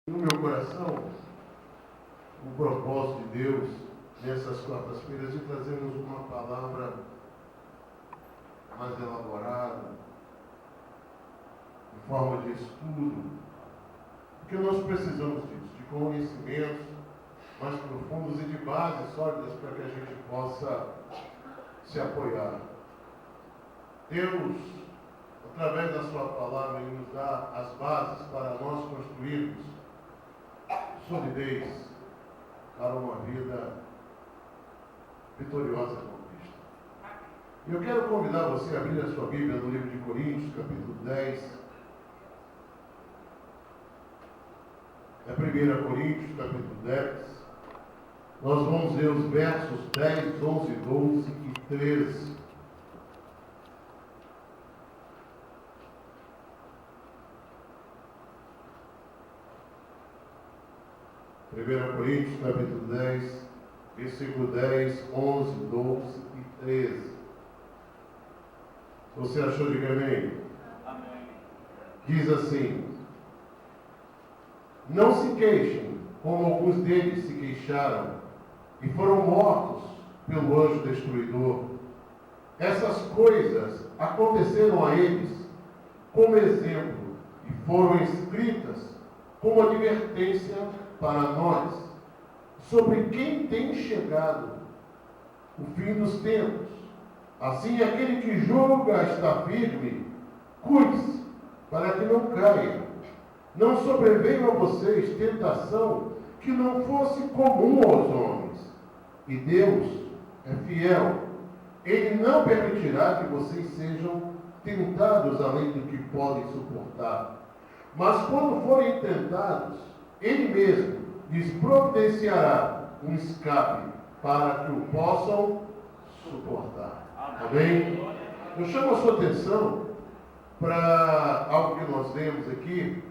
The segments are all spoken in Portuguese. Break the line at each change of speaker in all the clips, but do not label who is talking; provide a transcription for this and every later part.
No meu coração, o propósito de Deus, nessas quartas-feiras, de trazermos uma palavra mais elaborada, em forma de estudo, porque nós precisamos disso, de conhecimentos mais profundos e de bases sólidas para que a gente possa se apoiar. Deus, através da sua palavra, Ele nos dá as bases para nós construirmos solidez para uma vida vitoriosa com Cristo. E eu quero convidar você a abrir a sua Bíblia no livro de Coríntios, capítulo 10. É 1 Coríntios, capítulo 10. Nós vamos ler os versos 10, 11, 12 e 13. Primeira Coríntios, capítulo 10, versículo 10, 11, 12 e 13. Se você achou, diga amém.
Amém.
Diz assim: não se queixem, como alguns deles se queixaram, e foram mortos pelo anjo destruidor. Essas coisas aconteceram a eles como exemplo e foram escritas como advertência para nós, sobre quem tem chegado o fim dos tempos. Assim, aquele que julga estar firme, cuide-se, para que não caia. Não sobreveio a vocês tentação que não fosse comum aos homens. E Deus é fiel. Ele não permitirá que vocês sejam tentados além do que podem suportar. Mas quando forem tentados, Ele mesmo lhes providenciará um escape para que o possam suportar. Amém? Eu chamo a sua atenção para algo que nós lemos aqui,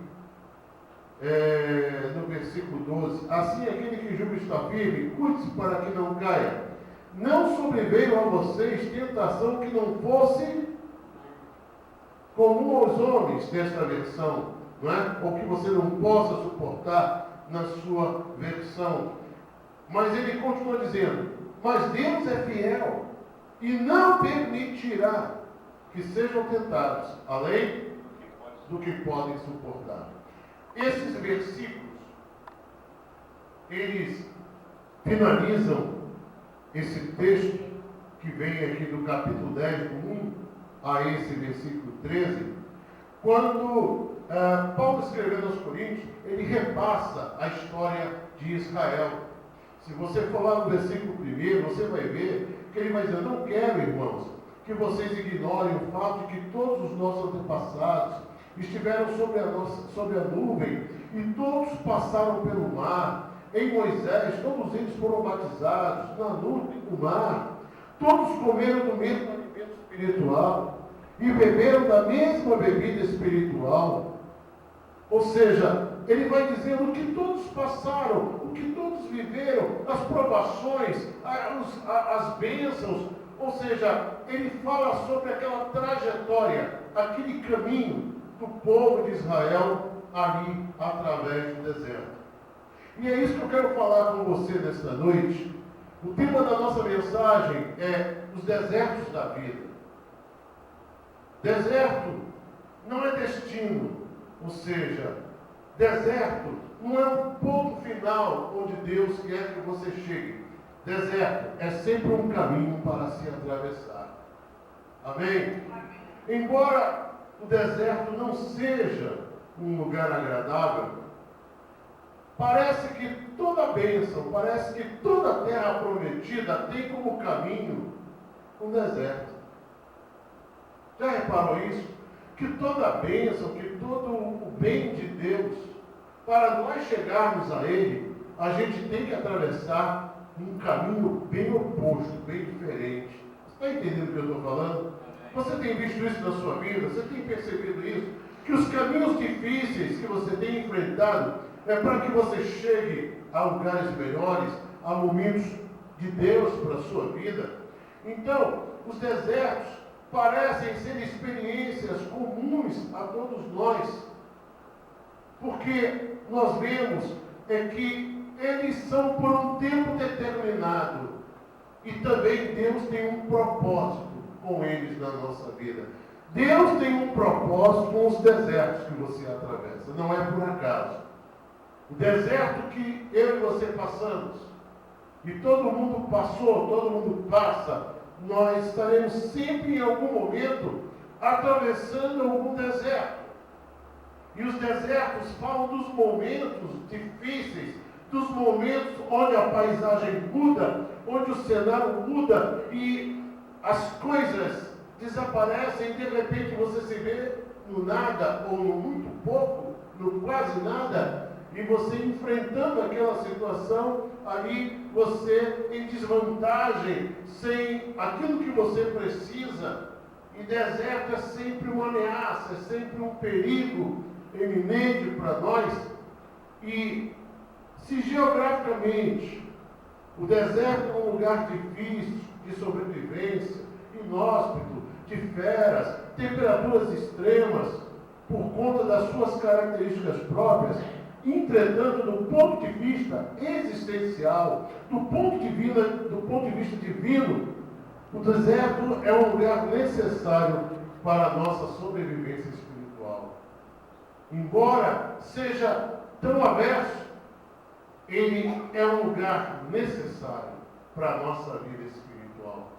no versículo 12. Assim, aquele que julga estar firme, cuide-se para que não caia. Não sobreveio a vocês tentação que não fosse comum aos homens, desta versão, não é? Ou que você não possa suportar na sua versão. Mas ele continua dizendo: mas Deus é fiel e não permitirá que sejam tentados além do que podem suportar. Esses versículos, eles finalizam esse texto que vem aqui do capítulo 10, do 1 a esse versículo 13, quando Paulo, escrevendo aos Coríntios, ele repassa a história de Israel. Se você for lá no versículo 1, você vai ver que ele vai dizer: não quero, irmãos, que vocês ignorem o fato de que todos os nossos antepassados estiveram sobre a nuvem e todos passaram pelo mar. Em Moisés, todos eles foram batizados na nuvem do mar. Todos comeram do mesmo alimento espiritual e beberam da mesma bebida espiritual. Ou seja, ele vai dizendo o que todos passaram, o que todos viveram, as provações, as bênçãos. Ou seja, ele fala sobre aquela trajetória, aquele caminho do povo de Israel ali através do deserto. E é isso que eu quero falar com você nesta noite. O tema da nossa mensagem é os desertos da vida. Deserto não é destino, ou seja, deserto não é um ponto final onde Deus quer que você chegue. Deserto é sempre um caminho para se atravessar. Amém? Embora o deserto não seja um lugar agradável, parece que toda bênção, parece que toda terra prometida tem como caminho um deserto. Já reparou isso? Que toda bênção, que todo o bem de Deus, para nós chegarmos a Ele, a gente tem que atravessar um caminho bem oposto, bem diferente. Você está entendendo o que eu estou falando? Você tem visto isso na sua vida? Você tem percebido isso? Que os caminhos difíceis que você tem enfrentado é para que você chegue a lugares melhores, a momentos de Deus para a sua vida. Então, os desertos parecem ser experiências comuns a todos nós, porque nós vemos é que eles são por um tempo determinado. E também Deus tem um propósito com eles na nossa vida. Deus tem um propósito com os desertos que você atravessa. Não é por acaso. O deserto que eu e você passamos, e todo mundo passou, todo mundo passa, nós estaremos sempre em algum momento atravessando algum deserto. E os desertos falam dos momentos difíceis, dos momentos onde a paisagem muda, onde o cenário muda e as coisas desaparecem e de repente você se vê no nada ou no muito pouco, no quase nada, e você enfrentando aquela situação, ali você em desvantagem, sem aquilo que você precisa. E deserto é sempre uma ameaça, é sempre um perigo eminente para nós. E se geograficamente o deserto é um lugar difícil de sobrevivência, inóspito, de feras, temperaturas extremas, por conta das suas características próprias, entretanto, do ponto de vista existencial, do ponto de vista divino, o deserto é um lugar necessário para a nossa sobrevivência espiritual. Embora seja tão averso, ele é um lugar necessário para a nossa vida espiritual.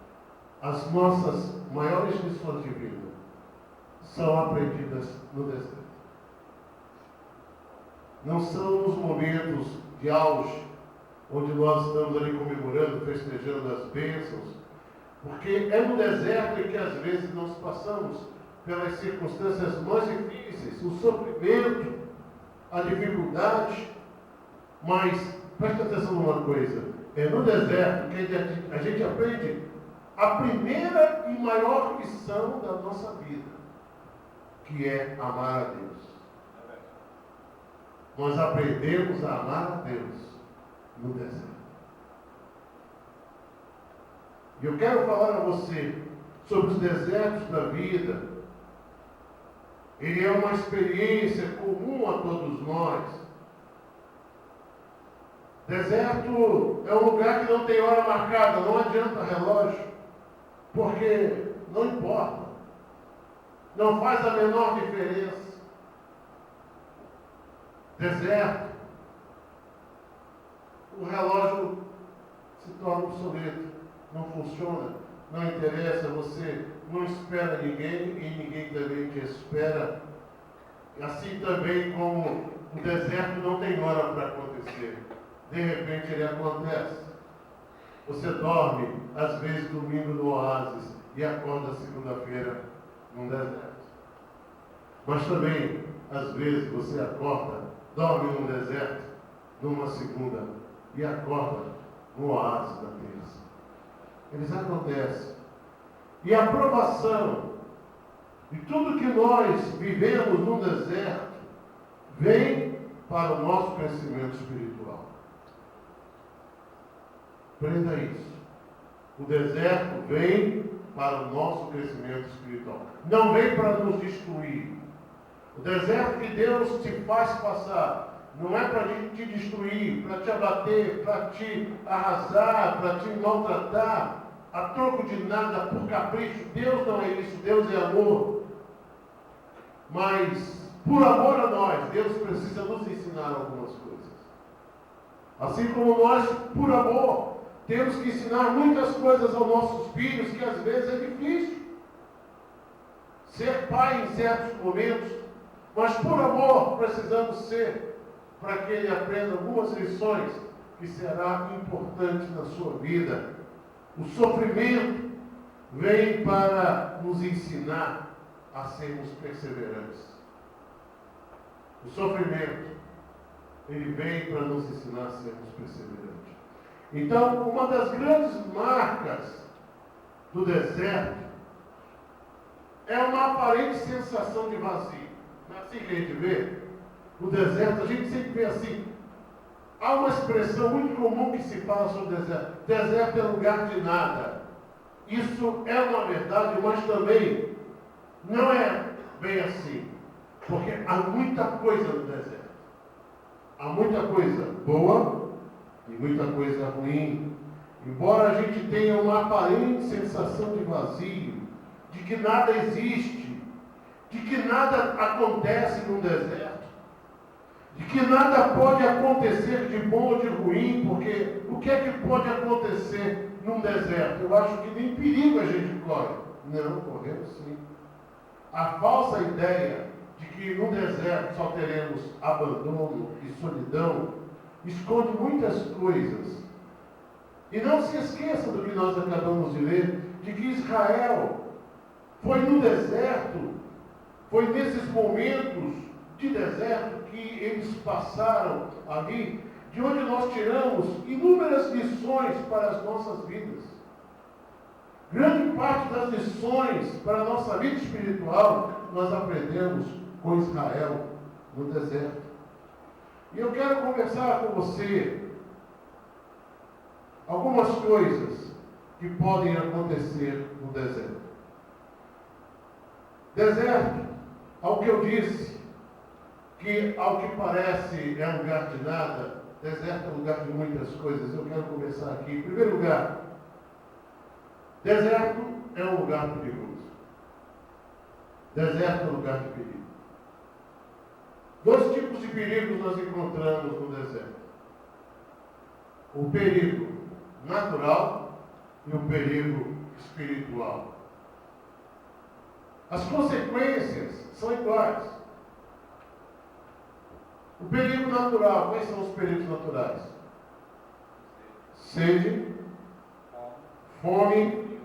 As nossas maiores lições de vida são aprendidas no deserto. Não são nos momentos de auge, onde nós estamos ali comemorando, festejando as bênçãos, porque é no deserto em que às vezes nós passamos pelas circunstâncias mais difíceis, o sofrimento, a dificuldade. Mas preste atenção numa coisa, é no deserto que a gente aprende a primeira e maior lição da nossa vida, que é amar a Deus. Nós aprendemos a amar a Deus no deserto. E eu quero falar a você sobre os desertos da vida. Ele é uma experiência comum a todos nós. Deserto é um lugar que não tem hora marcada, não adianta relógio, porque não importa. Não faz a menor diferença. Deserto, o relógio se torna obsoleto, não funciona, não interessa, você não espera ninguém e ninguém também te espera. Assim também como o deserto não tem hora para acontecer. De repente ele acontece. Você dorme, às vezes domingo no oásis, e acorda segunda-feira num deserto. Mas também, às vezes, você acorda, dorme num deserto, numa segunda, e acorda no oásis da terça. Eles acontecem. E a aprovação de tudo que nós vivemos no deserto vem para o nosso crescimento espiritual. Prenda isso. O deserto vem para o nosso crescimento espiritual. Não vem para nos destruir. O deserto que Deus te faz passar não é para te destruir, para te abater, para te arrasar, para te maltratar, a troco de nada, por capricho. Deus não é isso, Deus é amor. Mas, por amor a nós, Deus precisa nos ensinar algumas coisas. Assim como nós, por amor, temos que ensinar muitas coisas aos nossos filhos, que às vezes é difícil. Ser pai em certos momentos, mas por amor precisamos ser, para que ele aprenda algumas lições que será importante na sua vida. O sofrimento vem para nos ensinar a sermos perseverantes. O sofrimento, ele vem para nos ensinar a sermos perseverantes. Então, uma das grandes marcas do deserto é uma aparente sensação de vazio. Não é assim que a gente vê? No deserto, a gente sempre vê assim. Há uma expressão muito comum que se fala sobre o deserto. Deserto é lugar de nada. Isso é uma verdade, mas também não é bem assim. Porque há muita coisa no deserto. há muita coisa boa e muita coisa ruim. Embora a gente tenha uma aparente sensação de vazio, de que nada existe, de que nada acontece no deserto, de que nada pode acontecer de bom ou de ruim, porque o que é que pode acontecer num deserto? Eu acho que nem perigo a gente corre. Não, corremos sim. A falsa ideia de que no deserto só teremos abandono e solidão esconde muitas coisas. E não se esqueça do que nós acabamos de ler, de que Israel foi no deserto, foi nesses momentos de deserto que eles passaram ali, de onde nós tiramos inúmeras lições para as nossas vidas. Grande parte das lições para a nossa vida espiritual nós aprendemos com Israel no deserto. E eu quero conversar com você algumas coisas que podem acontecer no deserto. Deserto, ao que eu disse, que ao que parece é lugar de nada, deserto é lugar de muitas coisas. Eu quero conversar aqui. Em primeiro lugar, deserto é um lugar perigoso. Deserto é um lugar de perigo. Dois tipos de perigos nós encontramos no deserto. O perigo natural e o perigo espiritual. As consequências são iguais. O perigo natural, quais são os perigos naturais? Sede, fome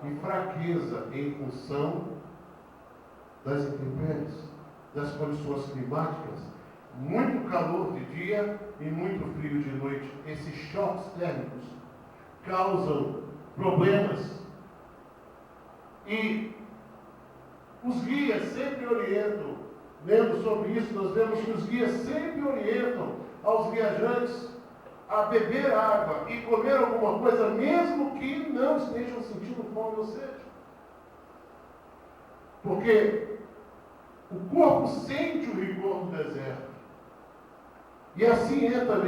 e fraqueza em função das intempéries, das condições climáticas, muito calor de dia e muito frio de noite. Esses choques térmicos causam problemas. E os guias sempre orientam, lendo sobre isso, nós vemos que os guias sempre orientam aos viajantes a beber água e comer alguma coisa, mesmo que não estejam sentindo fome ou sede. Porque o corpo sente o rigor do deserto. E assim é também